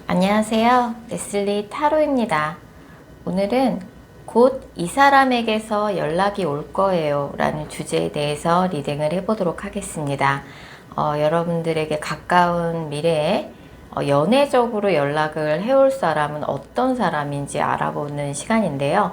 안녕하세요. 레슬리 타로입니다. 오늘은 곧 이 사람에게서 연락이 올 거예요 라는 주제에 대해서 리딩을 해보도록 하겠습니다. 여러분들에게 가까운 미래에 연애적으로 연락을 해올 사람은 어떤 사람인지 알아보는 시간인데요.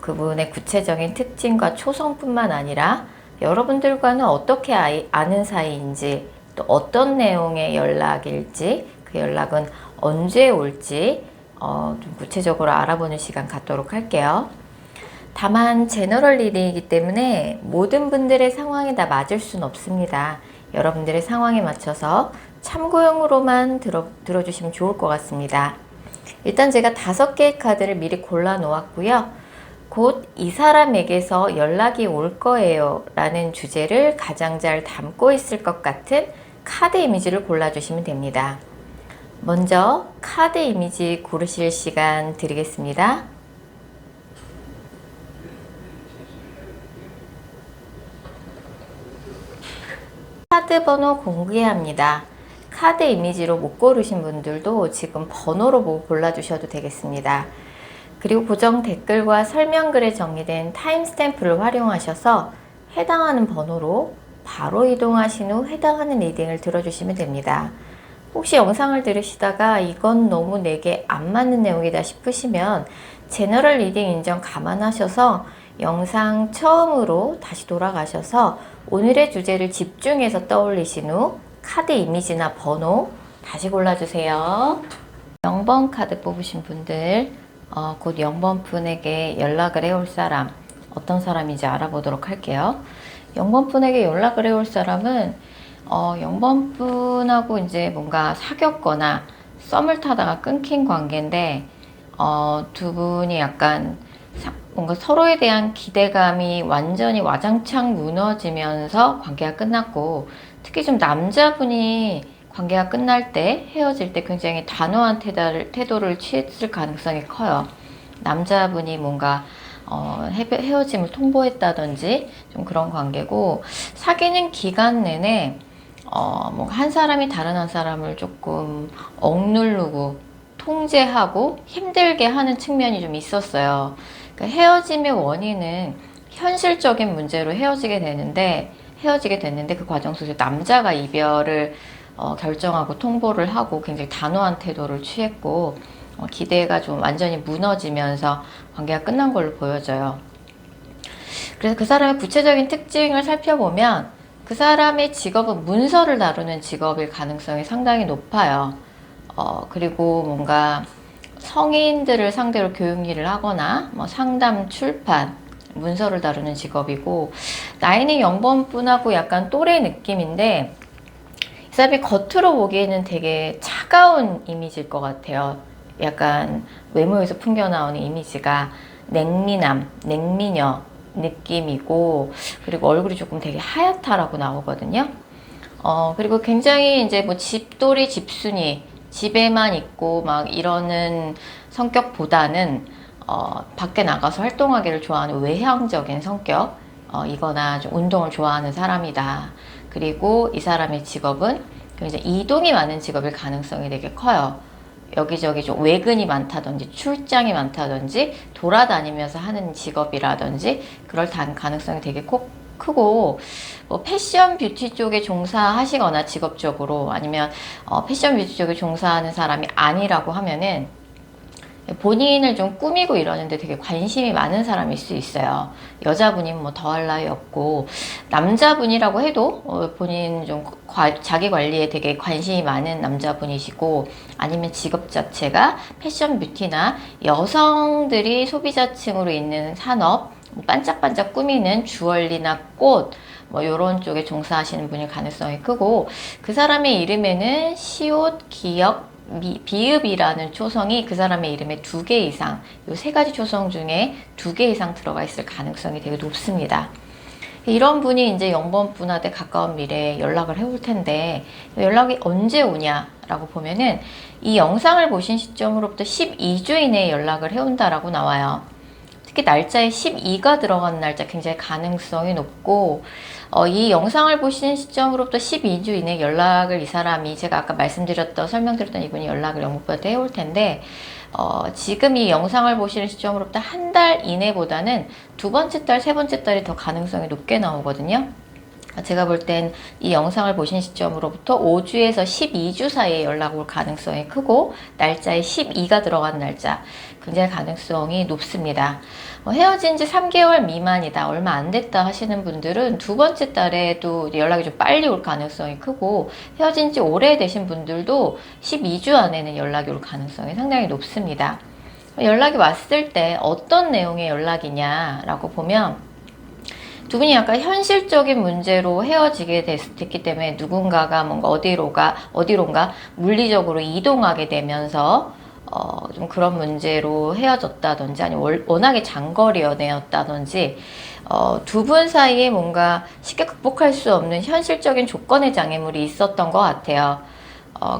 그분의 구체적인 특징과 초성뿐만 아니라 여러분들과는 어떻게 아는 사이인지, 또 어떤 내용의 연락일지, 그 연락은 언제 올지 좀 구체적으로 알아보는 시간 갖도록 할게요. 다만 제너럴 리딩이기 때문에 모든 분들의 상황에 다 맞을 수는 없습니다. 여러분들의 상황에 맞춰서 참고용으로만 들어주시면 좋을 것 같습니다. 일단 제가 5개의 카드를 미리 골라 놓았고요. 곧 이 사람에게서 연락이 올 거예요 라는 주제를 가장 잘 담고 있을 것 같은 카드 이미지를 골라주시면 됩니다. 먼저 카드 이미지 고르실 시간 드리겠습니다. 카드 번호 공개합니다. 카드 이미지로 못 고르신 분들도 지금 번호로 보고 골라주셔도 되겠습니다. 그리고 고정 댓글과 설명글에 정리된 타임스탬프를 활용하셔서 해당하는 번호로 바로 이동하신 후 해당하는 리딩을 들어주시면 됩니다. 혹시 영상을 들으시다가 이건 너무 내게 안 맞는 내용이다 싶으시면 제너럴 리딩 인정 감안하셔서 영상 처음으로 다시 돌아가셔서 오늘의 주제를 집중해서 떠올리신 후 카드 이미지나 번호 다시 골라주세요. 0번 카드 뽑으신 분들 곧 0번 분에게 연락을 해올 사람 어떤 사람인지 알아보도록 할게요. 0번 분에게 연락을 해올 사람은 0번 분하고 이제 뭔가 사귀었거나 썸을 타다가 끊긴 관계인데 두 분이 약간 뭔가 서로에 대한 기대감이 완전히 와장창 무너지면서 관계가 끝났고, 특히 좀 남자분이 관계가 끝날 때, 헤어질 때 굉장히 단호한 태도를 취했을 가능성이 커요. 남자분이 뭔가 헤어짐을 통보했다든지 좀 그런 관계고, 사귀는 기간 내내 뭐 한 사람이 다른 한 사람을 조금 억누르고 통제하고 힘들게 하는 측면이 좀 있었어요. 그러니까 헤어짐의 원인은 현실적인 문제로 헤어지게 됐는데 그 과정 속에서 남자가 이별을 결정하고 통보를 하고 굉장히 단호한 태도를 취했고, 기대가 좀 완전히 무너지면서 관계가 끝난 걸로 보여져요. 그래서 그 사람의 구체적인 특징을 살펴보면 그 사람의 직업은 문서를 다루는 직업일 가능성이 상당히 높아요. 그리고 뭔가 성인들을 상대로 교육 일을 하거나 뭐 상담, 출판, 문서를 다루는 직업이고, 나이는 0번 분하고 약간 또래 느낌인데 이 사람이 겉으로 보기에는 되게 차가운 이미지일 것 같아요. 약간 외모에서 풍겨나오는 이미지가 냉미남, 냉미녀 느낌이고, 그리고 얼굴이 조금 되게 하얗다라고 나오거든요. 그리고 굉장히 이제 뭐 집돌이, 집순이, 집에만 있고 막 이러는 성격보다는 밖에 나가서 활동하기를 좋아하는 외향적인 성격 이거나 좀 운동을 좋아하는 사람이다. 그리고 이 사람의 직업은 굉장히 이동이 많은 직업일 가능성이 되게 커요. 여기저기 좀 외근이 많다든지 출장이 많다든지 돌아다니면서 하는 직업이라든지 그럴 가능성이 되게 크고, 뭐 패션 뷰티 쪽에 종사하시거나 직업적으로 아니면 패션 뷰티 쪽에 종사하는 사람이 아니라고 하면은 본인을 좀 꾸미고 이러는데 되게 관심이 많은 사람일 수 있어요. 여자분이면 뭐 더할 나위 없고, 남자분이라고 해도 본인 좀 자기 관리에 되게 관심이 많은 남자분이시고, 아니면 직업 자체가 패션 뷰티나 여성들이 소비자층으로 있는 산업, 뭐 반짝반짝 꾸미는 주얼리나 꽃, 뭐 이런 쪽에 종사하시는 분일 가능성이 크고, 그 사람의 이름에는 시옷, 기역, 비읍이라는 초성이 그 사람의 이름에 2개 이상, 이 3가지 초성 중에 2개 이상 들어가 있을 가능성이 되게 높습니다. 이런 분이 이제 0번 분한테 가까운 미래에 연락을 해올 텐데, 연락이 언제 오냐라고 보면은 이 영상을 보신 시점으로부터 12주 이내에 연락을 해온다라고 나와요. 특히 날짜에 12가 들어간 날짜 굉장히 가능성이 높고, 이 영상을 보시는 시점으로부터 12주 이내 연락을 이 사람이 제가 아까 말씀드렸던 설명드렸던 이분이 연락을 영문부한테 해올 텐데 지금 이 영상을 보시는 시점으로부터 한 달 이내보다는 두 번째 달, 세 번째 달이 더 가능성이 높게 나오거든요. 제가 볼 땐 이 영상을 보신 시점으로부터 5주에서 12주 사이에 연락 올 가능성이 크고 날짜에 12가 들어간 날짜 굉장히 가능성이 높습니다. 헤어진 지 3개월 미만이다, 얼마 안 됐다 하시는 분들은 두 번째 달에도 연락이 좀 빨리 올 가능성이 크고 헤어진 지 오래되신 분들도 12주 안에는 연락이 올 가능성이 상당히 높습니다. 연락이 왔을 때 어떤 내용의 연락이냐라고 보면 두 분이 약간 현실적인 문제로 헤어지게 됐기 때문에 누군가가 뭔가 어디론가 물리적으로 이동하게 되면서 좀 그런 문제로 헤어졌다든지 아니면 워낙에 장거리 연애였다든지 두 분 사이에 뭔가 쉽게 극복할 수 없는 현실적인 조건의 장애물이 있었던 것 같아요.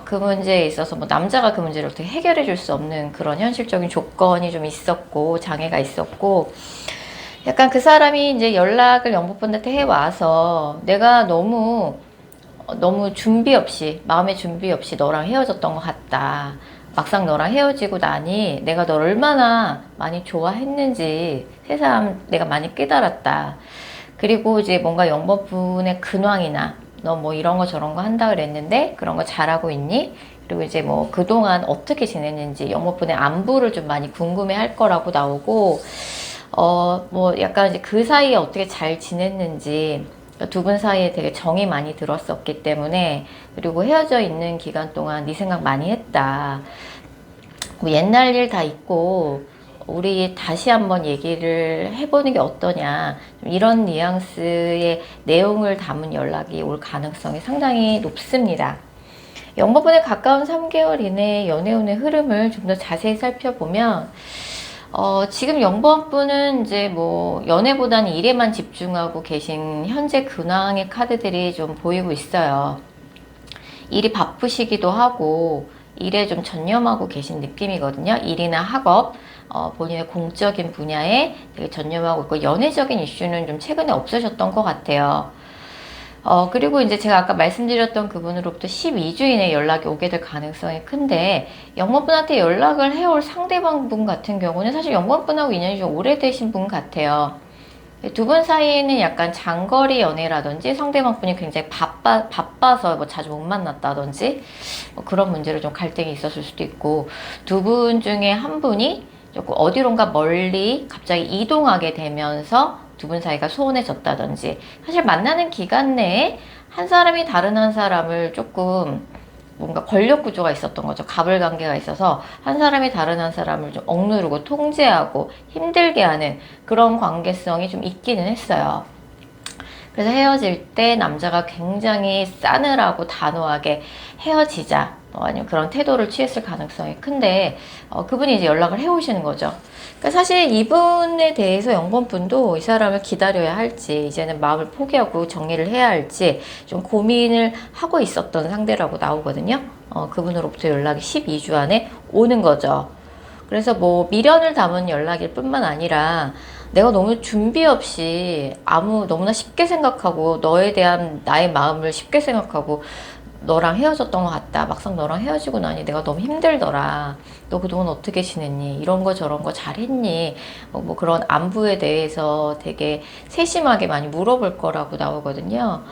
그 문제에 있어서 뭐 남자가 그 문제를 어떻게 해결해 줄 수 없는 그런 현실적인 조건이 좀 있었고 장애가 있었고 약간 그 사람이 이제 연락을 영부분한테 해와서 내가 너무 준비 없이 마음의 준비 없이 너랑 헤어졌던 것 같다. 막상 너랑 헤어지고 나니 내가 널 얼마나 많이 좋아했는지 새삼 내가 많이 깨달았다. 그리고 이제 뭔가 영법분의 근황이나 너 뭐 이런 거 저런 거 한다 그랬는데 그런 거 잘하고 있니? 그리고 이제 뭐 그동안 어떻게 지냈는지 영법분의 안부를 좀 많이 궁금해 할 거라고 나오고 뭐 약간 이제 그 사이에 어떻게 잘 지냈는지 두 분 사이에 되게 정이 많이 들었었기 때문에 그리고 헤어져 있는 기간 동안 네 생각 많이 했다. 뭐 옛날 일 다 잊고 우리 다시 한번 얘기를 해보는 게 어떠냐 이런 뉘앙스의 내용을 담은 연락이 올 가능성이 상당히 높습니다. 영법분에 가까운 3개월 이내의 연애운의 흐름을 좀 더 자세히 살펴보면 지금 영번분은 이제 뭐 연애보다는 일에만 집중하고 계신 현재 근황의 카드들이 좀 보이고 있어요. 일이 바쁘시기도 하고 일에 좀 전념하고 계신 느낌이거든요. 일이나 학업, 본인의 공적인 분야에 되게 전념하고 있고 연애적인 이슈는 좀 최근에 없으셨던 것 같아요. 그리고 이제 제가 아까 말씀드렸던 그분으로부터 12주 이내 연락이 오게 될 가능성이 큰데 영번분한테 연락을 해올 상대방 분 같은 경우는 사실 영번분하고 인연이 좀 오래되신 분 같아요. 두 분 사이에는 약간 장거리 연애라든지 상대방 분이 굉장히 바빠서 뭐 자주 못 만났다든지 뭐 그런 문제로 좀 갈등이 있었을 수도 있고 두 분 중에 한 분이 조금 어디론가 멀리 갑자기 이동하게 되면서 두 분 사이가 소원해졌다든지 사실 만나는 기간 내에 한 사람이 다른 한 사람을 조금 뭔가 권력 구조가 있었던 거죠. 갑을 관계가 있어서 한 사람이 다른 한 사람을 좀 억누르고 통제하고 힘들게 하는 그런 관계성이 좀 있기는 했어요. 그래서 헤어질 때 남자가 굉장히 싸늘하고 단호하게 헤어지자 아니면 그런 태도를 취했을 가능성이 큰데 그분이 이제 연락을 해오시는 거죠. 그러니까 사실 이분에 대해서 영번분도 이 사람을 기다려야 할지 이제는 마음을 포기하고 정리를 해야 할지 좀 고민을 하고 있었던 상대라고 나오거든요. 그분으로부터 연락이 12주 안에 오는 거죠. 그래서 뭐 미련을 담은 연락일 뿐만 아니라 내가 너무 준비 없이 너무나 쉽게 생각하고 너에 대한 나의 마음을 쉽게 생각하고 너랑 헤어졌던 것 같다. 막상 너랑 헤어지고 나니 내가 너무 힘들더라. 너 그동안 어떻게 지냈니? 이런 거 저런 거 잘했니? 뭐 그런 안부에 대해서 되게 세심하게 많이 물어볼 거라고 나오거든요.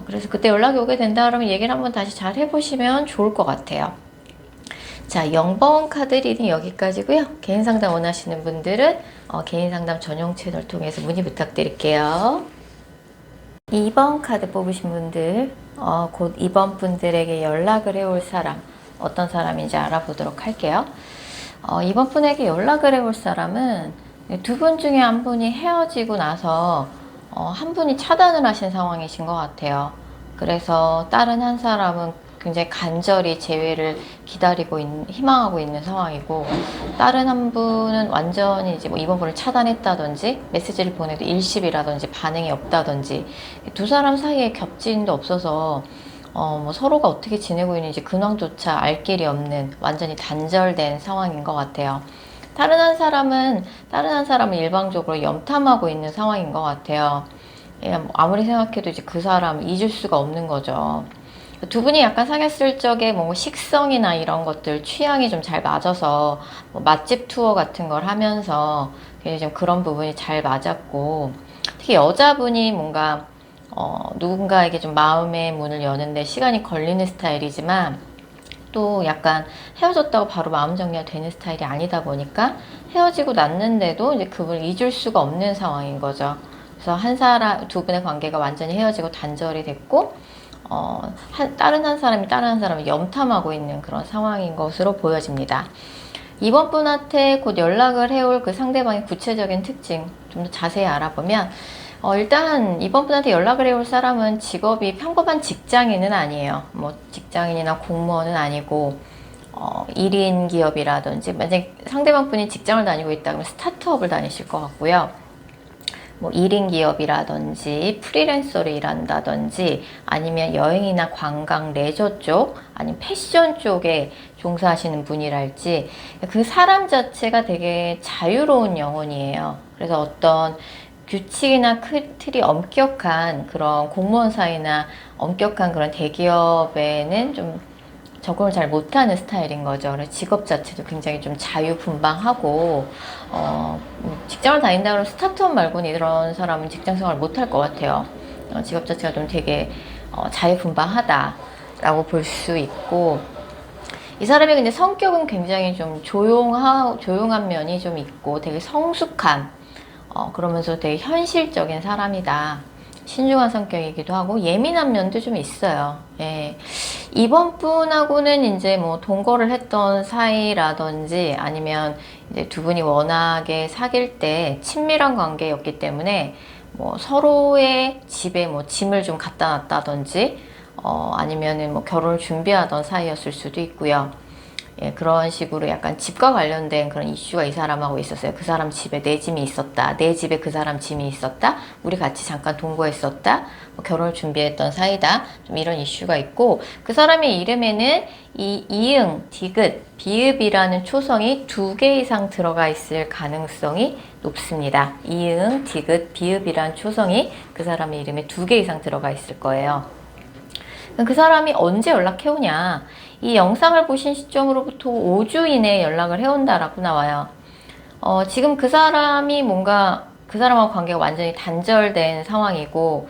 그래서 그때 연락이 오게 된다 그러면 얘기를 한번 다시 잘 해보시면 좋을 것 같아요. 자, 0번 카드 리딩 여기까지고요. 개인 상담 원하시는 분들은 개인 상담 전용 채널 통해서 문의 부탁드릴게요. 2번 카드 뽑으신 분들, 곧 2번 분들에게 연락을 해올 사람, 어떤 사람인지 알아보도록 할게요. 2번 분에게 연락을 해올 사람은 두 분 중에 한 분이 헤어지고 나서 한 분이 차단을 하신 상황이신 것 같아요. 그래서 다른 한 사람은 굉장히 간절히 재회를 희망하고 있는 상황이고 다른 한 분은 완전히 이제 뭐 이번 분을 차단했다든지 메시지를 보내도 일십이라든지 반응이 없다든지 두 사람 사이에 겹진도 없어서 뭐 서로가 어떻게 지내고 있는지 근황조차 알 길이 없는 완전히 단절된 상황인 것 같아요. 다른 한 사람은 일방적으로 염탐하고 있는 상황인 것 같아요. 뭐 아무리 생각해도 이제 그 사람 잊을 수가 없는 거죠. 두 분이 약간 사귀었을 적에 뭐 식성이나 이런 것들 취향이 좀 잘 맞아서 뭐 맛집 투어 같은 걸 하면서 굉장히 좀 그런 부분이 잘 맞았고, 특히 여자분이 뭔가 누군가에게 좀 마음의 문을 여는데 시간이 걸리는 스타일이지만 또 약간 헤어졌다고 바로 마음 정리가 되는 스타일이 아니다 보니까 헤어지고 났는데도 이제 그분을 잊을 수가 없는 상황인 거죠. 그래서 두 분의 관계가 완전히 헤어지고 단절이 됐고, 다른 한 사람이 다른 한 사람을 염탐하고 있는 그런 상황인 것으로 보여집니다. 이번 분한테 곧 연락을 해올 그 상대방의 구체적인 특징 좀 더 자세히 알아보면, 일단 이번 분한테 연락을 해올 사람은 직업이 평범한 직장인은 아니에요. 뭐 직장인이나 공무원은 아니고 1인 기업이라든지, 만약 상대방 분이 직장을 다니고 있다 그러면 스타트업을 다니실 것 같고요. 뭐 1인 기업이라든지 프리랜서로 일한다든지, 아니면 여행이나 관광 레저 쪽, 아니면 패션 쪽에 종사하시는 분이랄지, 그 사람 자체가 되게 자유로운 영혼이에요. 그래서 어떤 규칙이나 틀이 엄격한 그런 공무원 사이나 엄격한 그런 대기업에는 좀 적응을 잘 못하는 스타일인 거죠. 그래서 직업 자체도 굉장히 좀 자유분방하고, 직장을 다닌다 그러면 스타트업 말고는 이런 사람은 직장 생활을 못할 것 같아요. 직업 자체가 좀 되게 자유분방하다라고 볼 수 있고, 이 사람이 근데 성격은 굉장히 좀 조용한 면이 좀 있고 되게 성숙한, 그러면서 되게 현실적인 사람이다. 신중한 성격이기도 하고 예민한 면도 좀 있어요. 예. 이번 분하고는 이제 뭐 동거를 했던 사이라든지, 아니면 이제 두 분이 워낙에 사귈 때 친밀한 관계였기 때문에 뭐 서로의 집에 뭐 짐을 좀 갖다 놨다든지, 아니면은 뭐 결혼을 준비하던 사이였을 수도 있고요. 예, 그런 식으로 약간 집과 관련된 그런 이슈가 이 사람하고 있었어요. 그 사람 집에 내 짐이 있었다. 내 집에 그 사람 짐이 있었다. 우리 같이 잠깐 동거했었다. 뭐 결혼을 준비했던 사이다. 좀 이런 이슈가 있고, 그 사람의 이름에는 이 이응, 디귿, 비읍이라는 초성이 2개 이상 들어가 있을 가능성이 높습니다. 이응, 디귿, 비읍이라는 초성이 그 사람의 이름에 2개 이상 들어가 있을 거예요. 그 사람이 언제 연락해오냐? 이 영상을 보신 시점으로부터 5주 이내에 연락을 해온다라고 나와요. 지금 그 사람이 뭔가 그 사람하고 관계가 완전히 단절된 상황이고,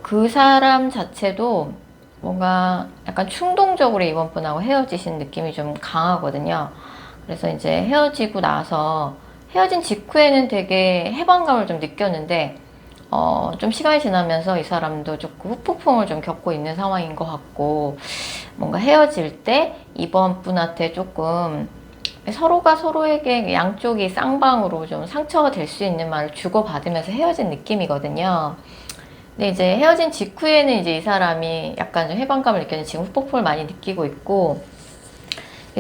그 사람 자체도 뭔가 약간 충동적으로 이번 분하고 헤어지신 느낌이 좀 강하거든요. 그래서 이제 헤어진 직후에는 되게 해방감을 좀 느꼈는데, 좀 시간이 지나면서 이 사람도 조금 후폭풍을 좀 겪고 있는 상황인 것 같고, 뭔가 헤어질 때 이번 분한테 조금 서로가 서로에게 양쪽이 쌍방으로 좀 상처가 될 수 있는 말을 주고받으면서 헤어진 느낌이거든요. 근데 이제 헤어진 직후에는 이제 이 사람이 약간 좀 해방감을 느꼈는데 지금 후폭풍을 많이 느끼고 있고,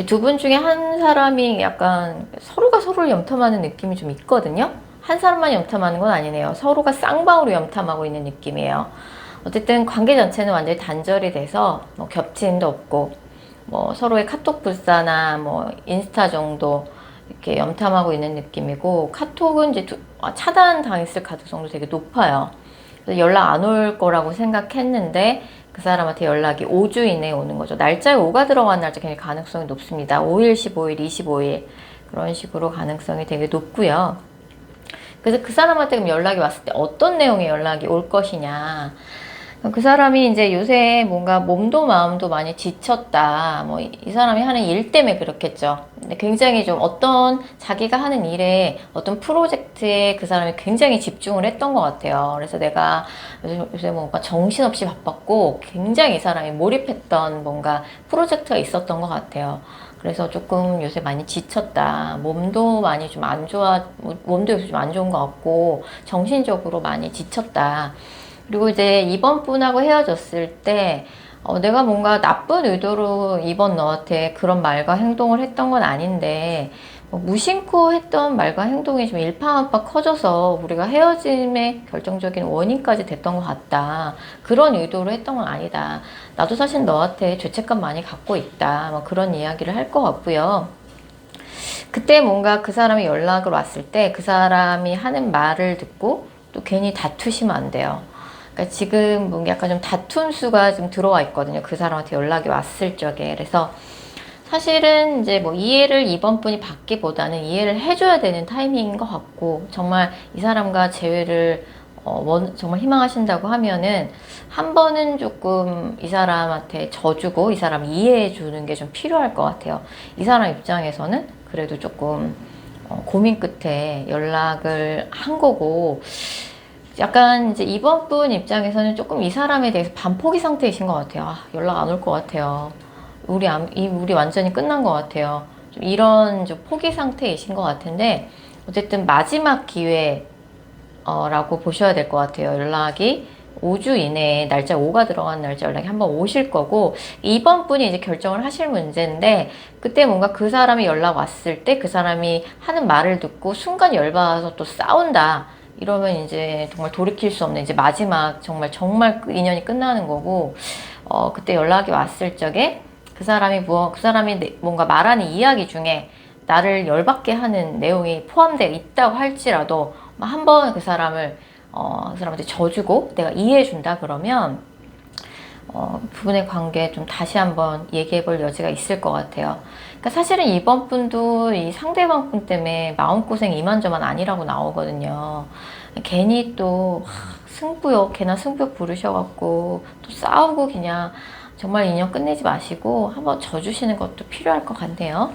두 분 중에 한 사람이 약간 서로가 서로를 염탐하는 느낌이 좀 있거든요. 한 사람만 염탐하는 건 아니네요. 서로가 쌍방으로 염탐하고 있는 느낌이에요. 어쨌든 관계 자체는 완전히 단절이 돼서 뭐 겹침도 없고, 뭐 서로의 카톡 불사나 뭐 인스타 정도 이렇게 염탐하고 있는 느낌이고, 카톡은 이제 차단 당했을 가능성도 되게 높아요. 그래서 연락 안 올 거라고 생각했는데 그 사람한테 연락이 5주 이내에 오는 거죠. 날짜에 5가 들어간 날짜 굉장히 가능성이 높습니다. 5일, 15일, 25일 그런 식으로 가능성이 되게 높고요. 그래서 그 사람한테 그럼 연락이 왔을 때 어떤 내용의 연락이 올 것이냐. 그 사람이 이제 요새 뭔가 몸도 마음도 많이 지쳤다. 뭐 이 사람이 하는 일 때문에 그렇겠죠. 근데 굉장히 좀 자기가 하는 일에 어떤 프로젝트에 그 사람이 굉장히 집중을 했던 것 같아요. 그래서 내가 요새 뭔가 정신없이 바빴고 굉장히 이 사람이 몰입했던 뭔가 프로젝트가 있었던 것 같아요. 그래서 조금 요새 많이 지쳤다. 몸도 많이 좀 안 좋아, 몸도 요새 좀 안 좋은 것 같고 정신적으로 많이 지쳤다. 그리고 이제 이번 분하고 헤어졌을 때 내가 뭔가 나쁜 의도로 이번 너한테 그런 말과 행동을 했던 건 아닌데, 무심코 했던 말과 행동이 좀 일파만파 커져서 우리가 헤어짐의 결정적인 원인까지 됐던 것 같다. 그런 의도로 했던 건 아니다. 나도 사실 너한테 죄책감 많이 갖고 있다. 뭐 그런 이야기를 할 것 같고요. 그때 뭔가 그 사람이 연락을 왔을 때 그 사람이 하는 말을 듣고 또 괜히 다투시면 안 돼요. 그러니까 지금 뭔가 약간 좀 다툼 수가 좀 들어와 있거든요. 그 사람한테 연락이 왔을 적에. 그래서 사실은 이제 뭐 이해를 이번 분이 받기보다는 이해를 해줘야 되는 타이밍인 것 같고, 정말 이 사람과 재회를 정말 희망하신다고 하면은 한 번은 조금 이 사람한테 져주고 이 사람 이해해 주는 게 좀 필요할 것 같아요. 이 사람 입장에서는 그래도 조금 고민 끝에 연락을 한 거고, 약간 이제 이번 분 입장에서는 조금 이 사람에 대해서 반포기 상태이신 것 같아요. 아, 연락 안 올 것 같아요. 우리 완전히 끝난 것 같아요. 좀 이런 좀 포기 상태이신 것 같은데, 어쨌든 마지막 기회라고 보셔야 될 것 같아요. 연락이 5주 이내에 날짜 5가 들어간 날짜 연락이 한번 오실 거고, 이번 분이 이제 결정을 하실 문제인데, 그때 뭔가 그 사람이 연락 왔을 때 그 사람이 하는 말을 듣고 순간 열받아서 또 싸운다. 이러면 이제 정말 돌이킬 수 없는 이제 마지막 정말 인연이 끝나는 거고, 그때 연락이 왔을 적에 그 사람이 뭔가 말하는 이야기 중에 나를 열받게 하는 내용이 포함되어 있다고 할지라도 한번 그 사람한테 져주고 내가 이해해준다 그러면 부분의 관계 좀 다시 한번 얘기해 볼 여지가 있을 것 같아요. 그러니까 사실은 이번 분도 이 상대방 분 때문에 마음고생 이만저만 아니라고 나오거든요. 괜히 또 괜한 승부욕 부르셔갖고 또 싸우고 그냥 정말 인연 끝내지 마시고 한번 져주시는 것도 필요할 것 같네요.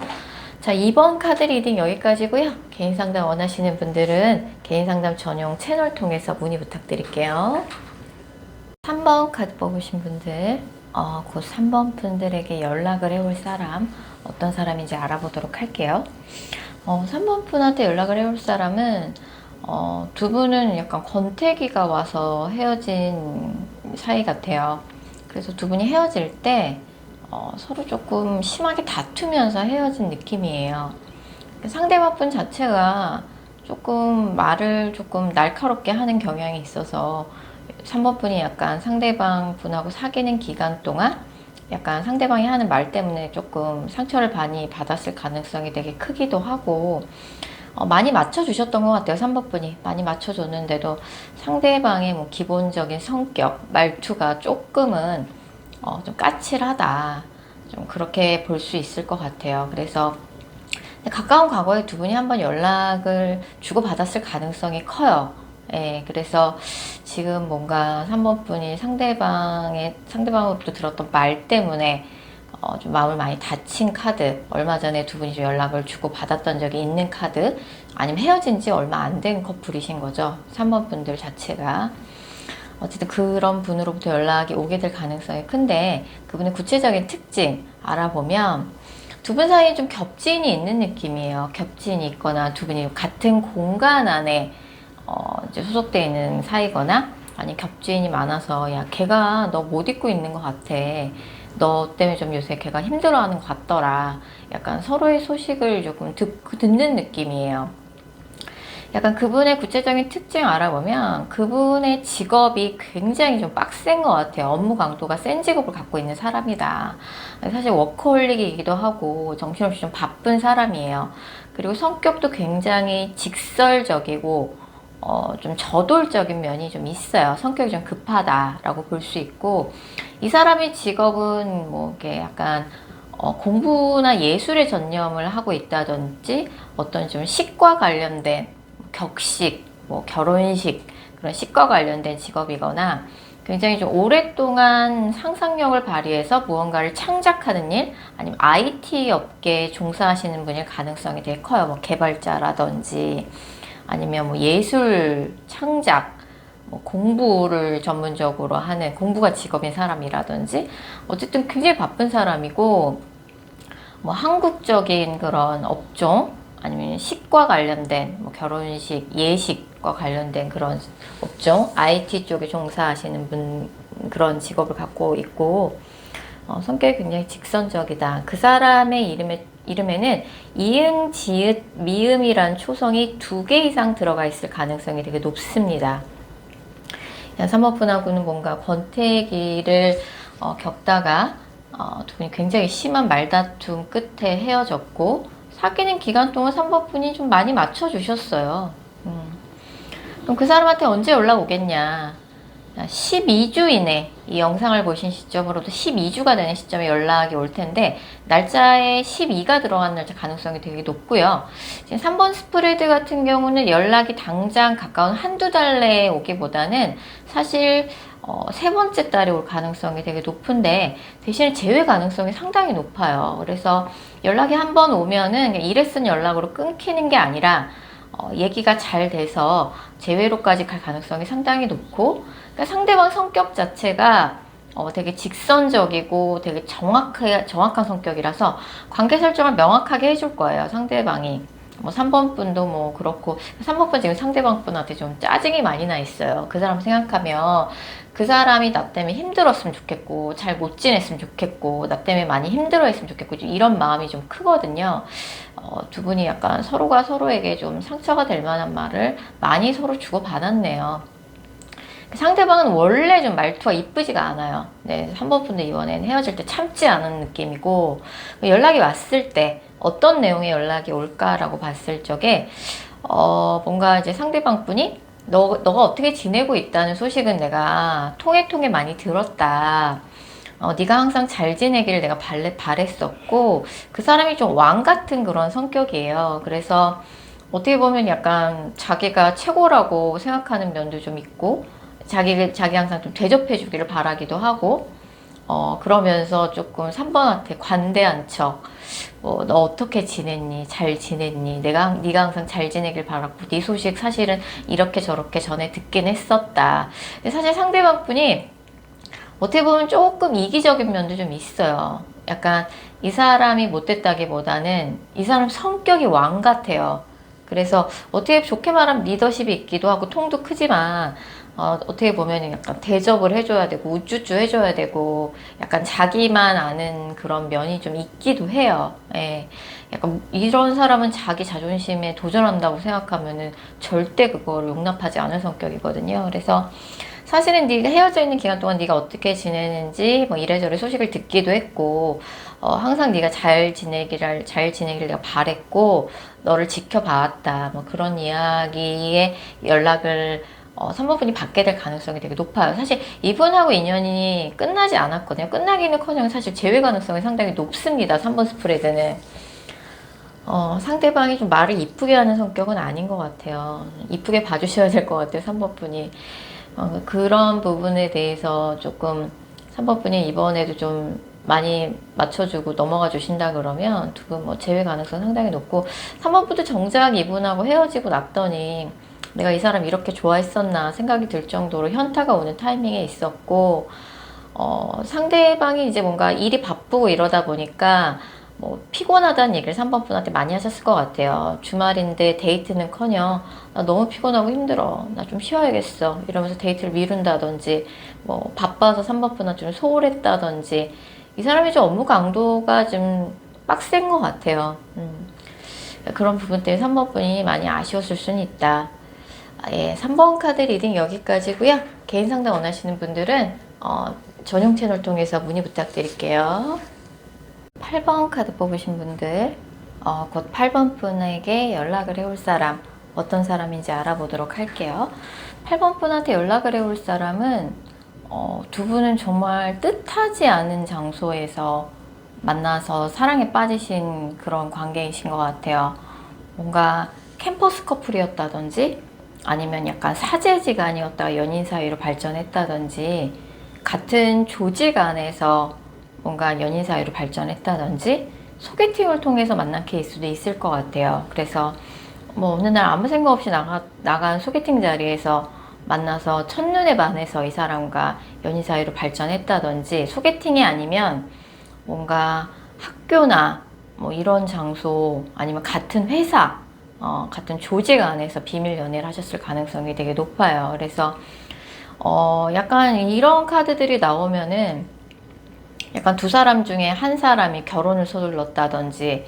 자, 이번 카드 리딩 여기까지고요. 개인 상담 원하시는 분들은 개인 상담 전용 채널 통해서 문의 부탁드릴게요. 3번 카드 뽑으신 분들, 그 3번 분들에게 연락을 해올 사람, 어떤 사람인지 알아보도록 할게요. 3번 분한테 연락을 해올 사람은, 두 분은 약간 권태기가 와서 헤어진 사이 같아요. 그래서 두 분이 헤어질 때, 서로 조금 심하게 다투면서 헤어진 느낌이에요. 상대방 분 자체가 조금 말을 조금 날카롭게 하는 경향이 있어서 3번 분이 약간 상대방 분하고 사귀는 기간 동안 약간 상대방이 하는 말 때문에 조금 상처를 많이 받았을 가능성이 되게 크기도 하고, 많이 맞춰주셨던 것 같아요. 3번 분이 많이 맞춰줬는데도 상대방의 뭐 기본적인 성격, 말투가 조금은 좀 까칠하다, 좀 그렇게 볼 수 있을 것 같아요. 그래서 가까운 과거에 두 분이 한번 연락을 주고받았을 가능성이 커요. 예, 그래서 지금 뭔가 3번 분이 상대방으로부터 들었던 말 때문에 좀 마음을 많이 다친 카드, 얼마 전에 두 분이 좀 연락을 주고받았던 적이 있는 카드, 아니면 헤어진 지 얼마 안 된 커플이신 거죠. 3번 분들 자체가. 어쨌든 그런 분으로부터 연락이 오게 될 가능성이 큰데, 그분의 구체적인 특징 알아보면 두 분 사이에 좀 겹진이 있는 느낌이에요. 겹진이 있거나 두 분이 같은 공간 안에 이제 소속되어 있는 사이거나, 아니 겹진이 많아서 야 걔가 너 못 잊고 있는 것 같아, 너 때문에 좀 요새 걔가 힘들어하는 것 같더라, 약간 서로의 소식을 조금 듣는 느낌이에요. 약간 그분의 구체적인 특징 알아보면 그분의 직업이 굉장히 좀 빡센 것 같아요. 업무 강도가 센 직업을 갖고 있는 사람이다. 사실 워커홀릭이기도 하고 정신없이 좀 바쁜 사람이에요. 그리고 성격도 굉장히 직설적이고 좀 저돌적인 면이 좀 있어요. 성격이 좀 급하다라고 볼 수 있고, 이 사람의 직업은 뭐 이렇게 약간 공부나 예술에 전념을 하고 있다든지, 어떤 좀 식과 관련된 격식, 뭐 결혼식, 그런 식과 관련된 직업이거나, 굉장히 좀 오랫동안 상상력을 발휘해서 무언가를 창작하는 일, 아니면 IT 업계에 종사하시는 분일 가능성이 되게 커요. 뭐 개발자라든지, 아니면 뭐 예술 창작, 뭐 공부를 전문적으로 하는, 공부가 직업인 사람이라든지, 어쨌든 굉장히 바쁜 사람이고, 뭐 한국적인 그런 업종, 아니면 식과 관련된 뭐 결혼식, 예식과 관련된 그런 업종, IT 쪽에 종사하시는 분, 그런 직업을 갖고 있고, 성격이 굉장히 직선적이다. 그 사람의 이름에는 이응, 지읒, 미음이란 초성이 2개 이상 들어가 있을 가능성이 되게 높습니다. 3번 분하고는 뭔가 권태기를 겪다가 두 분이 굉장히 심한 말다툼 끝에 헤어졌고, 사귀는 기간 동안 3번 분이 좀 많이 맞춰주셨어요. 그럼 그 사람한테 언제 연락 오겠냐? 12주 이내, 이 영상을 보신 시점으로도 12주가 되는 시점에 연락이 올 텐데, 날짜에 12가 들어간 날짜 가능성이 되게 높고요. 지금 3번 스프레드 같은 경우는 연락이 당장 가까운 한두 달 내에 오기보다는 사실 세 번째 달에 올 가능성이 되게 높은데, 대신에 재회 가능성이 상당히 높아요. 그래서 연락이 한 번 오면은 일회성 연락으로 끊기는 게 아니라 얘기가 잘 돼서 재회로까지 갈 가능성이 상당히 높고, 그러니까 상대방 성격 자체가 되게 직선적이고 되게 정확한 성격이라서 관계 설정을 명확하게 해줄 거예요, 상대방이. 뭐 3번 분도 뭐 그렇고, 3번 분 지금 상대방 분한테 좀 짜증이 많이 나 있어요. 그 사람 생각하면 그 사람이 나 때문에 힘들었으면 좋겠고, 잘 못 지냈으면 좋겠고, 나 때문에 많이 힘들어했으면 좋겠고, 이런 마음이 좀 크거든요. 두 분이 약간 서로가 서로에게 좀 상처가 될 만한 말을 많이 서로 주고받았네요. 상대방은 원래 좀 말투가 이쁘지가 않아요. 네, 3번 분도 이번엔 헤어질 때 참지 않은 느낌이고, 연락이 왔을 때 어떤 내용의 연락이 올까라고 봤을 적에 뭔가 이제 상대방 분이 너가 어떻게 지내고 있다는 소식은 내가 통해 많이 들었다. 네가 항상 잘 지내기를 내가 바랬었고, 그 사람이 좀 왕 같은 그런 성격이에요. 그래서 어떻게 보면 약간 자기가 최고라고 생각하는 면도 좀 있고, 자기 항상 좀 대접해 주기를 바라기도 하고, 그러면서 조금 3번한테 관대한 척, 너 어떻게 지냈니? 잘 지냈니? 네가 항상 잘 지내길 바랐고, 네 소식 사실은 이렇게 저렇게 전에 듣긴 했었다. 근데 사실 상대방 분이 어떻게 보면 조금 이기적인 면도 좀 있어요. 약간 이 사람이 못됐다기보다는 이 사람 성격이 왕 같아요. 그래서 어떻게 좋게 말하면 리더십이 있기도 하고 통도 크지만, 어떻게 보면 약간 대접을 해줘야 되고 우쭈쭈 해줘야 되고 약간 자기만 아는 그런 면이 좀 있기도 해요. 예. 약간 이런 사람은 자기 자존심에 도전한다고 생각하면은 절대 그걸 용납하지 않을 성격이거든요. 그래서 사실은 네가 헤어져 있는 기간 동안 네가 어떻게 지내는지 뭐 이래저래 소식을 듣기도 했고, 항상 네가 잘 지내기를 내가 바랬고, 너를 지켜봐왔다. 뭐 그런 이야기에 연락을 3번 분이 받게 될 가능성이 되게 높아요. 사실 이분하고 인연이 끝나지 않았거든요. 끝나기는커녕 사실 재회 가능성이 상당히 높습니다. 3번 스프레드는. 상대방이 좀 말을 이쁘게 하는 성격은 아닌 것 같아요. 이쁘게 봐주셔야 될 것 같아요. 3번 분이. 그런 부분에 대해서 조금 3번 분이 이번에도 좀 많이 맞춰주고 넘어가 주신다 그러면 두 분 뭐 재회 가능성 상당히 높고, 3번 분도 정작 이분하고 헤어지고 났더니 내가 이 사람 이렇게 좋아했었나 생각이 들 정도로 현타가 오는 타이밍에 있었고, 상대방이 이제 뭔가 일이 바쁘고 이러다 보니까 뭐 피곤하다는 얘기를 3번 분한테 많이 하셨을 것 같아요. 주말인데 데이트는커녕 나 너무 피곤하고 힘들어, 나 좀 쉬어야겠어 이러면서 데이트를 미룬다든지, 뭐 바빠서 3번 분한테 좀 소홀했다든지, 이 사람이 좀 업무 강도가 좀 빡센 것 같아요. 그런 부분 때문에 3번 분이 많이 아쉬웠을 수는 있다. 예, 3번 카드 리딩 여기까지고요. 개인 상담 원하시는 분들은 전용 채널 통해서 문의 부탁드릴게요. 8번 카드 뽑으신 분들, 곧 8번 분에게 연락을 해올 사람, 어떤 사람인지 알아보도록 할게요. 8번 분한테 연락을 해올 사람은 두 분은 정말 뜻하지 않은 장소에서 만나서 사랑에 빠지신 그런 관계이신 것 같아요. 뭔가 캠퍼스 커플이었다든지, 아니면 약간 사제지간이었다가 연인 사이로 발전했다든지, 같은 조직 안에서 뭔가 연인 사이로 발전했다든지, 소개팅을 통해서 만난 케이스도 있을 것 같아요. 그래서 뭐 어느 날 아무 생각 없이 나간 소개팅 자리에서 만나서 첫눈에 반해서 이 사람과 연인 사이로 발전했다든지, 소개팅이 아니면 뭔가 학교나 뭐 이런 장소, 아니면 같은 회사, 같은 조직 안에서 비밀 연애를 하셨을 가능성이 되게 높아요. 그래서 약간 이런 카드들이 나오면은 약간 두 사람 중에 한 사람이 결혼을 서둘렀다든지,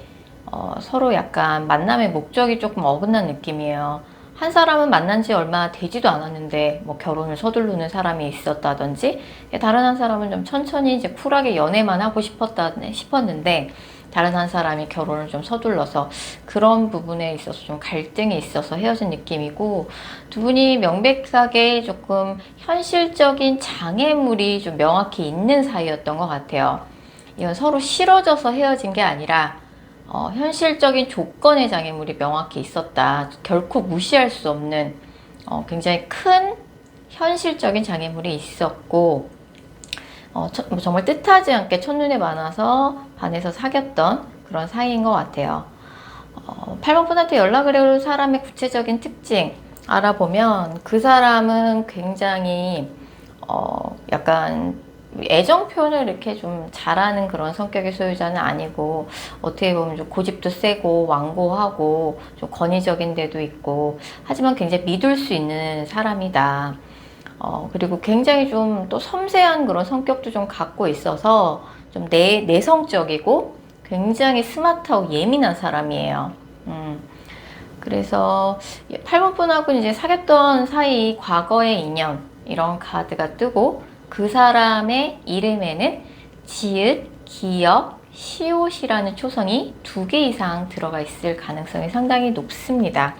서로 약간 만남의 목적이 조금 어긋난 느낌이에요. 한 사람은 만난 지 얼마 되지도 않았는데 뭐 결혼을 서두르는 사람이 있었다든지, 다른 한 사람은 좀 천천히 이제 쿨하게 연애만 하고 싶었는데 다른 한 사람이 결혼을 좀 서둘러서 그런 부분에 있어서 좀 갈등이 있어서 헤어진 느낌이고, 두 분이 명백하게 조금 현실적인 장애물이 좀 명확히 있는 사이였던 것 같아요. 이건 서로 싫어져서 헤어진 게 아니라 현실적인 조건의 장애물이 명확히 있었다. 결코 무시할 수 없는 굉장히 큰 현실적인 장애물이 있었고, 정말 뜻하지 않게 첫눈에 반해서 사귀었던 그런 사이인 것 같아요. 8번 분한테 연락을 해올 사람의 구체적인 특징 알아보면, 그 사람은 굉장히 약간 애정 표현을 이렇게 좀 잘하는 그런 성격의 소유자는 아니고, 어떻게 보면 좀 고집도 세고 완고하고 좀 권위적인 데도 있고, 하지만 굉장히 믿을 수 있는 사람이다. 그리고 굉장히 좀 또 섬세한 그런 성격도 좀 갖고 있어서 좀 내성적이고 굉장히 스마트하고 예민한 사람이에요. 그래서 8번 분하고 이제 사귀었던 사이 과거의 인연 이런 카드가 뜨고, 그 사람의 이름에는 지읒, 기역, 시옷이라는 초성이 2개 이상 들어가 있을 가능성이 상당히 높습니다.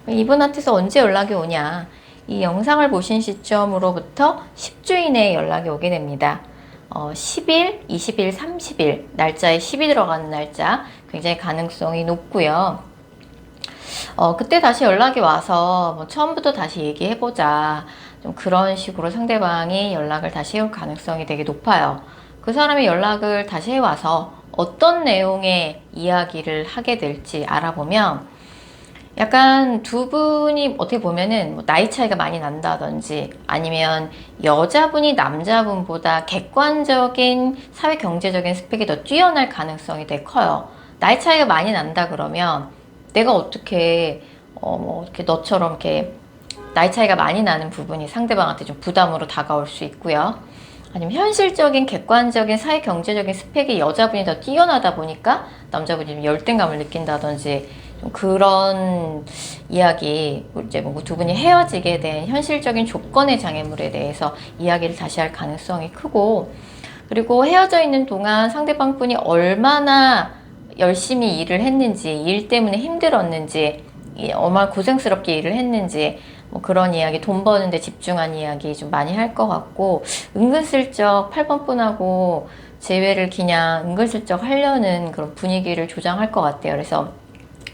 이분한테서 언제 연락이 오냐? 이 영상을 보신 시점으로부터 10주 이내에 연락이 오게 됩니다. 10일, 20일, 30일 날짜에 10이 들어가는 날짜 굉장히 가능성이 높고요. 그때 다시 연락이 와서 뭐 처음부터 다시 얘기해보자, 좀 그런 식으로 상대방이 연락을 다시 해올 가능성이 되게 높아요. 그 사람이 연락을 다시 해와서 어떤 내용의 이야기를 하게 될지 알아보면, 약간 두 분이 어떻게 보면은 뭐 나이 차이가 많이 난다든지, 아니면 여자분이 남자분보다 객관적인 사회 경제적인 스펙이 더 뛰어날 가능성이 되게 커요. 나이 차이가 많이 난다 그러면 내가 어떻게 뭐 이렇게 너처럼 이렇게 나이 차이가 많이 나는 부분이 상대방한테 좀 부담으로 다가올 수 있고요. 아니면 현실적인 객관적인 사회 경제적인 스펙이 여자분이 더 뛰어나다 보니까 남자분이 좀 열등감을 느낀다든지, 좀 그런 이야기, 이제 뭐 두 분이 헤어지게 된 현실적인 조건의 장애물에 대해서 이야기를 다시 할 가능성이 크고, 그리고 헤어져 있는 동안 상대방 분이 얼마나 열심히 일을 했는지, 일 때문에 힘들었는지, 얼마나 고생스럽게 일을 했는지, 뭐 그런 이야기, 돈 버는데 집중한 이야기 좀 많이 할 것 같고, 은근슬쩍 8번 분하고 재회를 그냥 은근슬쩍 하려는 그런 분위기를 조장할 것 같아요. 그래서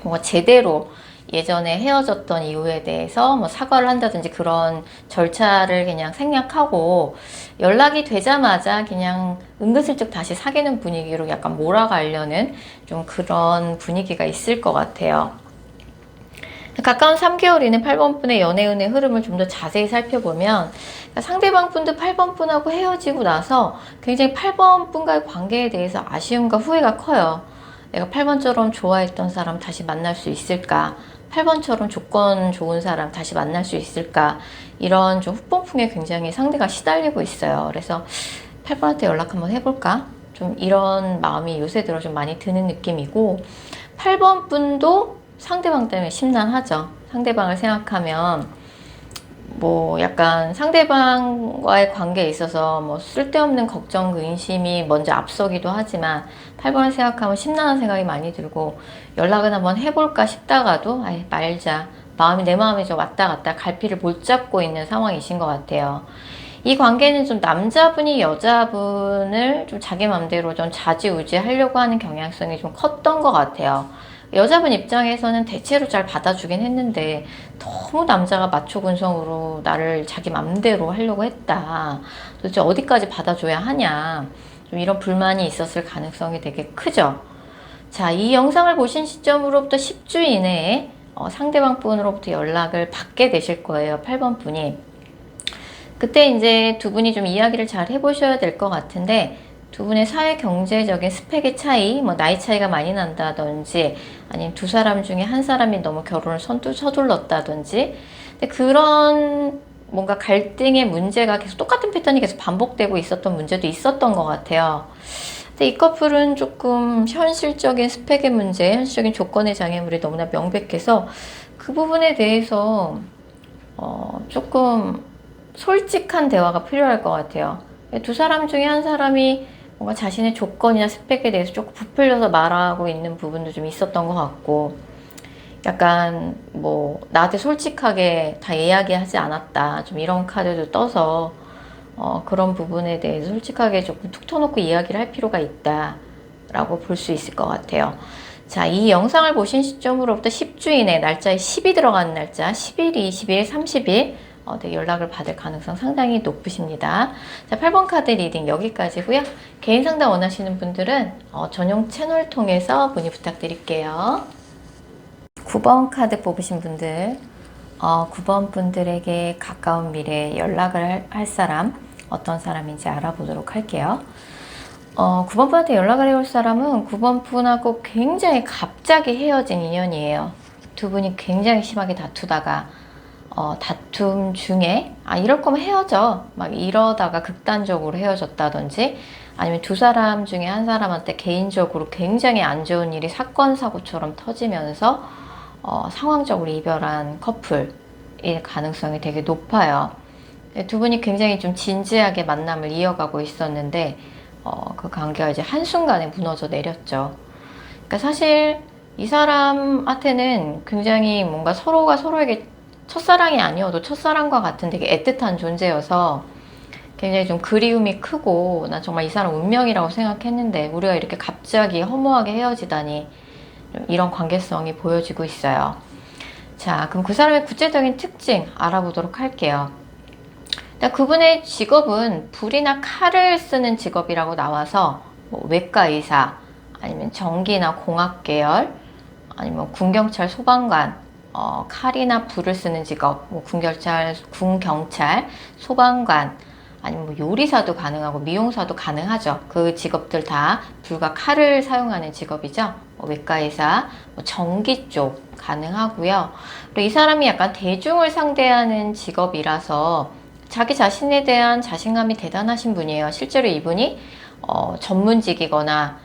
뭔가 제대로 예전에 헤어졌던 이유에 대해서 뭐 사과를 한다든지 그런 절차를 그냥 생략하고, 연락이 되자마자 그냥 은근슬쩍 다시 사귀는 분위기로 약간 몰아가려는 좀 그런 분위기가 있을 것 같아요. 가까운 3개월 이내 8번 분의 연애운의 흐름을 좀 더 자세히 살펴보면, 상대방 분도 8번 분하고 헤어지고 나서 굉장히 8번 분과의 관계에 대해서 아쉬움과 후회가 커요. 내가 8번처럼 좋아했던 사람 다시 만날 수 있을까? 8번처럼 조건 좋은 사람 다시 만날 수 있을까? 이런 좀 후폭풍에 굉장히 상대가 시달리고 있어요. 그래서 8번한테 연락 한번 해볼까? 좀 이런 마음이 요새 들어 좀 많이 드는 느낌이고, 8번 분도 상대방 때문에 심란하죠. 상대방을 생각하면 뭐 약간 상대방과의 관계에 있어서 뭐 쓸데없는 걱정, 근심이 먼저 앞서기도 하지만, 8번을 생각하면 심란한 생각이 많이 들고, 연락은 한번 해볼까 싶다가도 아예 말자, 내 마음이 좀 왔다 갔다 갈피를 못 잡고 있는 상황이신 것 같아요. 이 관계는 좀 남자분이 여자분을 좀 자기 맘대로 좀 좌지우지 하려고 하는 경향성이 좀 컸던 것 같아요. 여자분 입장에서는 대체로 잘 받아주긴 했는데, 너무 남자가 마초근성으로 나를 자기 맘대로 하려고 했다, 도대체 어디까지 받아줘야 하냐, 좀 이런 불만이 있었을 가능성이 되게 크죠. 자, 이 영상을 보신 시점으로부터 10주 이내에 상대방 분으로부터 연락을 받게 되실 거예요. 8번 분이. 그때 이제 두 분이 좀 이야기를 잘 해보셔야 될 것 같은데, 두 분의 사회 경제적인 스펙의 차이, 뭐 나이 차이가 많이 난다든지, 아니면 두 사람 중에 한 사람이 너무 결혼을 서둘렀다든지, 근데 그런 뭔가 갈등의 문제가 계속 똑같은 패턴이 계속 반복되고 있었던 문제도 있었던 것 같아요. 근데 이 커플은 조금 현실적인 스펙의 문제, 현실적인 조건의 장애물이 너무나 명백해서 그 부분에 대해서 조금 솔직한 대화가 필요할 것 같아요. 두 사람 중에 한 사람이 뭔가 자신의 조건이나 스펙에 대해서 조금 부풀려서 말하고 있는 부분도 좀 있었던 것 같고, 약간 뭐 나한테 솔직하게 다 이야기하지 않았다, 좀 이런 카드도 떠서 그런 부분에 대해서 솔직하게 조금 툭 터놓고 이야기를 할 필요가 있다 라고 볼 수 있을 것 같아요. 자, 이 영상을 보신 시점으로부터 10주 이내, 날짜에 10이 들어가는 날짜, 10일, 20일, 30일 네, 연락을 받을 가능성 상당히 높으십니다. 자, 8번 카드 리딩 여기까지고요. 개인 상담 원하시는 분들은 전용 채널 통해서 문의 부탁드릴게요. 9번 카드 뽑으신 분들, 9번 분들에게 가까운 미래에 연락을 할 사람, 어떤 사람인지 알아보도록 할게요. 9번 분한테 연락을 해올 사람은 9번 분하고 굉장히 갑자기 헤어진 인연이에요. 두 분이 굉장히 심하게 다투다가 다툼 중에 이럴 거면 헤어져 막 이러다가 극단적으로 헤어졌다든지, 아니면 두 사람 중에 한 사람한테 개인적으로 굉장히 안 좋은 일이 사건 사고처럼 터지면서 상황적으로 이별한 커플일 가능성이 되게 높아요. 두 분이 굉장히 좀 진지하게 만남을 이어가고 있었는데 그 관계가 이제 한순간에 무너져 내렸죠. 그러니까 사실 이 사람한테는 굉장히 뭔가 서로가 서로에게 첫사랑이 아니어도 첫사랑과 같은 되게 애틋한 존재여서 굉장히 좀 그리움이 크고, 난 정말 이 사람 운명이라고 생각했는데 우리가 이렇게 갑자기 허무하게 헤어지다니, 이런 관계성이 보여지고 있어요. 자, 그럼 그 사람의 구체적인 특징 알아보도록 할게요. 그분의 직업은 불이나 칼을 쓰는 직업이라고 나와서 뭐 외과의사, 아니면 전기나 공학 계열, 아니면 군경찰 소방관, 칼이나 불을 쓰는 직업, 뭐 군경찰, 소방관, 아니면 뭐 요리사도 가능하고 미용사도 가능하죠. 그 직업들 다 불과 칼을 사용하는 직업이죠. 외과의사, 전기 쪽 가능하고요. 그리고 이 사람이 약간 대중을 상대하는 직업이라서 자기 자신에 대한 자신감이 대단하신 분이에요. 실제로 이분이 전문직이거나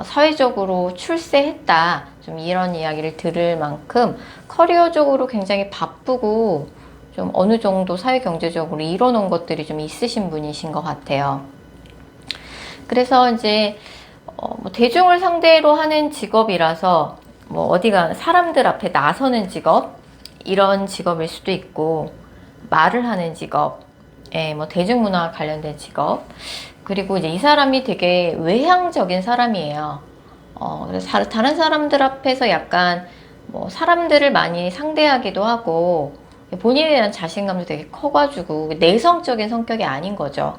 사회적으로 출세했다, 좀 이런 이야기를 들을 만큼 커리어적으로 굉장히 바쁘고 좀 어느 정도 사회 경제적으로 이뤄놓은 것들이 좀 있으신 분이신 것 같아요. 그래서 이제 뭐 대중을 상대로 하는 직업이라서 뭐 어디가 사람들 앞에 나서는 직업, 이런 직업일 수도 있고, 말을 하는 직업, 뭐 대중문화 관련된 직업, 그리고 이제 이 사람이 되게 외향적인 사람이에요. 그래서 다른 사람들 앞에서 약간 뭐 사람들을 많이 상대하기도 하고, 본인에 대한 자신감도 되게 커가지고 내성적인 성격이 아닌 거죠.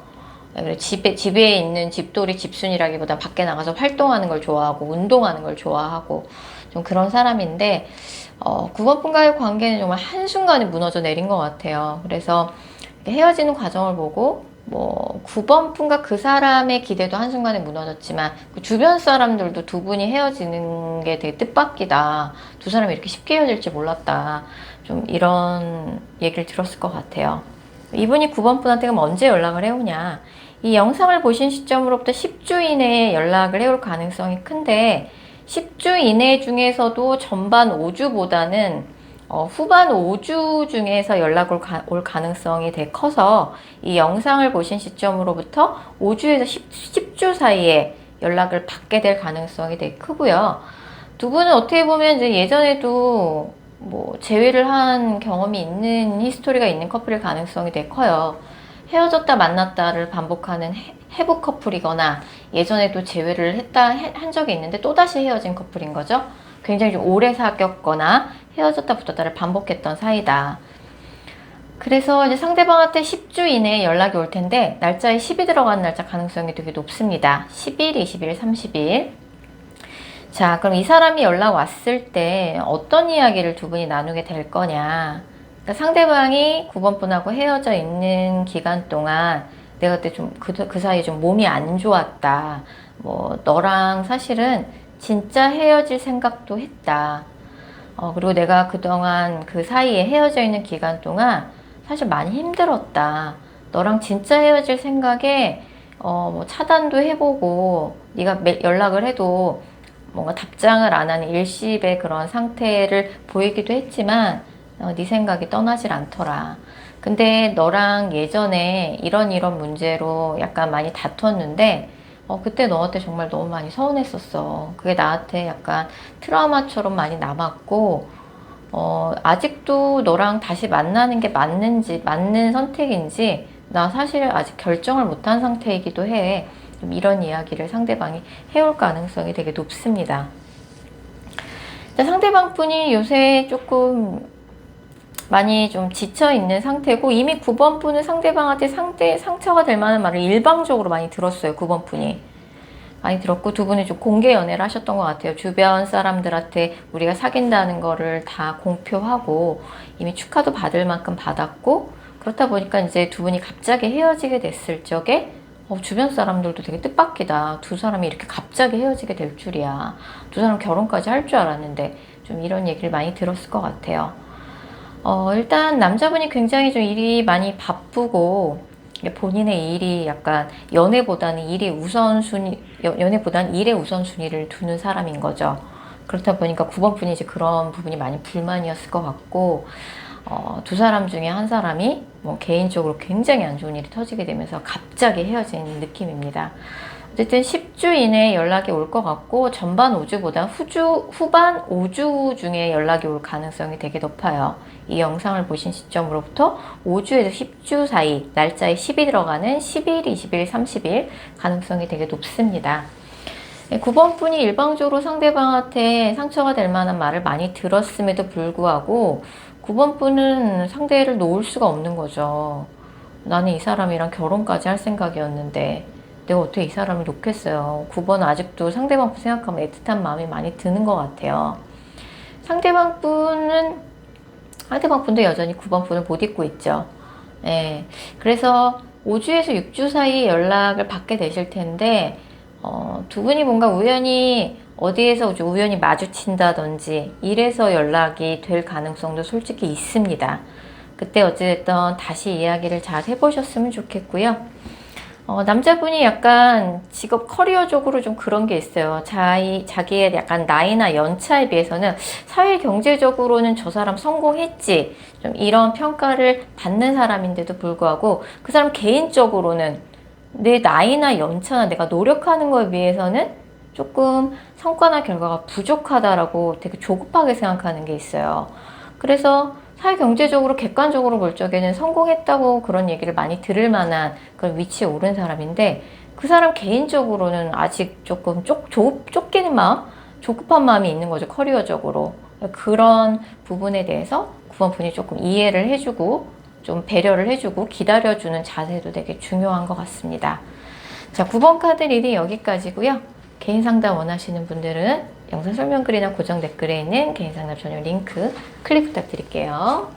집에 있는 집돌이 집순이라기보다 밖에 나가서 활동하는 걸 좋아하고 운동하는 걸 좋아하고 좀 그런 사람인데, 9번 분과의 관계는 정말 한순간에 무너져 내린 것 같아요. 그래서 헤어지는 과정을 보고 뭐 9번 분과 그 사람의 기대도 한순간에 무너졌지만, 그 주변 사람들도 두 분이 헤어지는 게 되게 뜻밖이다, 두 사람이 이렇게 쉽게 헤어질지 몰랐다, 좀 이런 얘기를 들었을 것 같아요. 이분이 9번 분한테 그럼 언제 연락을 해오냐, 이 영상을 보신 시점으로부터 10주 이내에 연락을 해올 가능성이 큰데, 10주 이내 중에서도 전반 5주보다는 후반 5주 중에서 연락 올 가능성이 되게 커서, 이 영상을 보신 시점으로부터 5주에서 10주 사이에 연락을 받게 될 가능성이 되게 크고요. 두 분은 어떻게 보면 이제 예전에도 뭐 재회를 한 경험이 있는 히스토리가 있는 커플일 가능성이 되게 커요. 헤어졌다 만났다를 반복하는 회복 커플이거나, 예전에도 재회를 한 적이 있는데 또다시 헤어진 커플인 거죠. 굉장히 좀 오래 사귀었거나 헤어졌다 붙었다를 반복했던 사이다. 그래서 이제 상대방한테 10주 이내에 연락이 올 텐데, 날짜에 10이 들어가는 날짜 가능성이 되게 높습니다. 10일, 20일, 30일. 자, 그럼 이 사람이 연락 왔을 때 어떤 이야기를 두 분이 나누게 될 거냐. 그러니까 상대방이 9번 분하고 헤어져 있는 기간 동안 내가 그때 좀 그 사이에 좀 몸이 안 좋았다, 뭐 너랑 사실은 진짜 헤어질 생각도 했다, 그리고 내가 그동안 그 사이에 헤어져 있는 기간 동안 사실 많이 힘들었다, 너랑 진짜 헤어질 생각에 뭐 차단도 해보고, 네가 연락을 해도 뭔가 답장을 안 하는 일십의 그런 상태를 보이기도 했지만 네 생각이 떠나질 않더라. 근데 너랑 예전에 이런 문제로 약간 많이 다퉜는데 그때 너한테 정말 너무 많이 서운했었어. 그게 나한테 약간 트라우마처럼 많이 남았고, 아직도 너랑 다시 만나는 게 맞는지, 맞는 선택인지, 나 사실 아직 결정을 못한 상태이기도 해. 좀 이런 이야기를 상대방이 해올 가능성이 되게 높습니다. 상대방 분이 요새 조금 많이 좀 지쳐있는 상태고, 이미 9번 분은 상대방한테 상처가 될 만한 말을 일방적으로 많이 들었어요. 9번 분이 많이 들었고, 두 분이 좀 공개 연애를 하셨던 것 같아요. 주변 사람들한테 우리가 사귄다는 거를 다 공표하고 이미 축하도 받을 만큼 받았고, 그렇다 보니까 이제 두 분이 갑자기 헤어지게 됐을 적에 주변 사람들도 되게 뜻밖이다. 두 사람이 이렇게 갑자기 헤어지게 될 줄이야. 두 사람 결혼까지 할 줄 알았는데, 좀 이런 얘기를 많이 들었을 것 같아요. 일단 남자분이 굉장히 좀 일이 많이 바쁘고, 본인의 일이 약간 연애보다는 일의 우선순위를 두는 사람인 거죠. 그렇다 보니까 9번 분이 이제 그런 부분이 많이 불만이었을 것 같고, 두 사람 중에 한 사람이 뭐 개인적으로 굉장히 안 좋은 일이 터지게 되면서 갑자기 헤어지는 느낌입니다. 어쨌든 10주 이내에 연락이 올 것 같고, 전반 5주보다 후반 5주 중에 연락이 올 가능성이 되게 높아요. 이 영상을 보신 시점으로부터 5주에서 10주 사이, 날짜에 10이 들어가는 10일, 20일, 30일 가능성이 되게 높습니다. 9번 분이 일방적으로 상대방한테 상처가 될 만한 말을 많이 들었음에도 불구하고 9번 분은 상대를 놓을 수가 없는 거죠. 나는 이 사람이랑 결혼까지 할 생각이었는데 내가 어떻게 이 사람을 놓겠어요. 9번은 아직도 상대방 분 생각하면 애틋한 마음이 많이 드는 것 같아요. 상대방 분도 여전히 9번 분을 못 잊고 있죠. 예. 그래서 5주에서 6주 사이 연락을 받게 되실 텐데, 두 분이 뭔가 우연히 어디에서 우연히 마주친다든지 이래서 연락이 될 가능성도 솔직히 있습니다. 그때 어찌됐든 다시 이야기를 잘 해보셨으면 좋겠고요. 남자분이 약간 직업 커리어적으로 좀 그런 게 있어요. 자기의 약간 나이나 연차에 비해서는 사회 경제적으로는 저 사람 성공했지, 좀 이런 평가를 받는 사람인데도 불구하고 그 사람 개인적으로는 내 나이나 연차나 내가 노력하는 거에 비해서는 조금 성과나 결과가 부족하다라고 되게 조급하게 생각하는 게 있어요. 그래서 사회 경제적으로 객관적으로 볼 적에는 성공했다고 그런 얘기를 많이 들을 만한 그런 위치에 오른 사람인데, 그 사람 개인적으로는 아직 조금 쫓기는 마음, 조급한 마음이 있는 거죠. 커리어적으로. 그런 부분에 대해서 9번 분이 조금 이해를 해주고 좀 배려를 해주고 기다려주는 자세도 되게 중요한 것 같습니다. 자, 9번 카드 리딩 여기까지고요. 개인 상담 원하시는 분들은 영상 설명글이나 고정 댓글에 있는 개인 상담 전용 링크 클릭 부탁드릴게요.